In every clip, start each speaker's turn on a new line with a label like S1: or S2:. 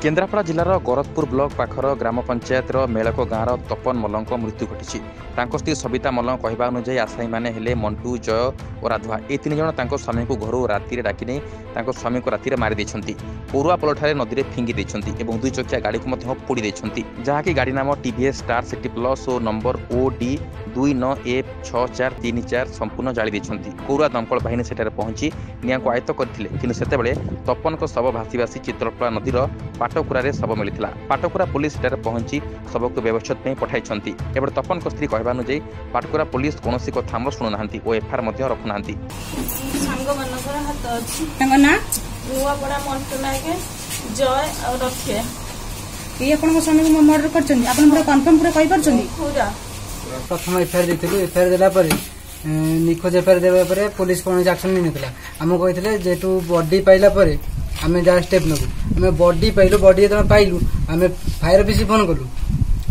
S1: Kendrapara जिलार गरजपुर block पाखर ग्राम पंचायत मेलक गाँव तपन मल्ल मृत्यु घटी स्त्री सबिता मल्ल कहवा अनुजाई आसाई मैंने हेले मंटू जय और राधुआ ये तीन जन स्वामी को घर राति डाक नहीं स्वामी को राति मारी पौरुआ पोलठारे नदी में फिंगी और दुई चकिया गाड़ी को पोड़ी जहाँकि गाड़ी नाम टीवीएस स्टार सिटी प्लस और नंबर OD 29F6434 संपूर्ण जाली पौरुआ दमकल बाहिनी सेठारे पहुंची निआं को आयत्त करथिले किंतु सेतेबेले तपन को शव भासी भासी चित्रकला नदीर पाटकुरा शव मिलता। पाटकुरा पुलिस सेठारे पहुंची शव को व्यवस्थित पठाई एवं तपन को स्त्री कहवा अनुजाई पाटकुरा पुलिस कौन कथा आम शुणुना और एफआईआर रखुना
S2: प्रथम एफआईआर देथिलु। एफआईआर देला परे निखोज एफआईआर देबा परे पुलिस कोन एक्शन नै नथिला। हमो कहितले जेटू बॉडी पाइला परे हमें जा स्टेप नबु। हमें बॉडी पाइलु, बॉडी जतन पाइलु हमें फायर ऑफिस फोन कलु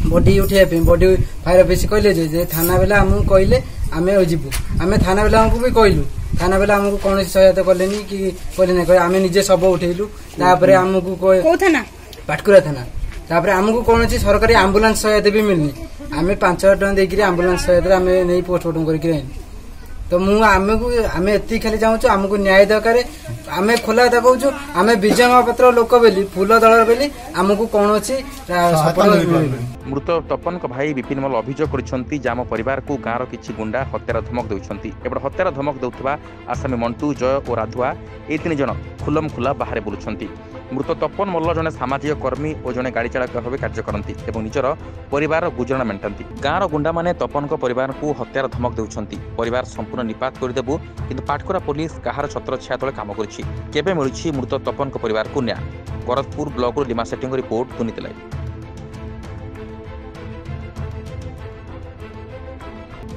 S2: बॉडी उठिया पे। बॉडी फायर ऑफिस कहले जे थाना बेला हमहु कहले आमे जिबु। आमे थाना बेला हमकु भी कहलु। थाना बेला हमकु कोन सहायता करलेनी कि कहले नै आमे निजे सब उठेलु। तापरे हमकु को थाना पाटकुरा थाना तापरे हमकु कोन सरकारी एम्बुलेंस सहायता भी मिलनी। आमे 5,000 टका देकरी एम्बुलेंस सहायता आमे नै पोस्टमार्टम करके तो आमे एति खाली चाहूँ आमको न्याय दरकार। आमे खोला कथा कहूँ आमे विजय महापात्र लोक बेली फूल दल बेली आमको कौन
S1: मृत तपन भाई विपिन मल्ल अभियोग कर आम परिवार को गाँव किसी गुंडा हत्यार धमक देउछंती एवं हत्यार धमक देउथबा आसामी मंटू जय और राधुआ ये तीन जन खुलम खुला बाहर बुलुछंती। मृत तपन मल्ल जने सामाजिक कर्मी और जने गाड़ी चालक भाव कार्य करती और निजर परिवार गुजरण मेटाती। गाँव गुंडा माने तपन परिवार को हत्यार धमक देउछंती। परिवार संपूर्ण निपात करदेबु किंतु पाटकुरा पुलिस कहार छत्र छाया तले काम करुछि। केबे मिलुछि मृत तपन परिवार को न्याय? गरजपुर ब्लॉक लिमा सेटिंग रिपोर्ट दुर्नीति लाइव।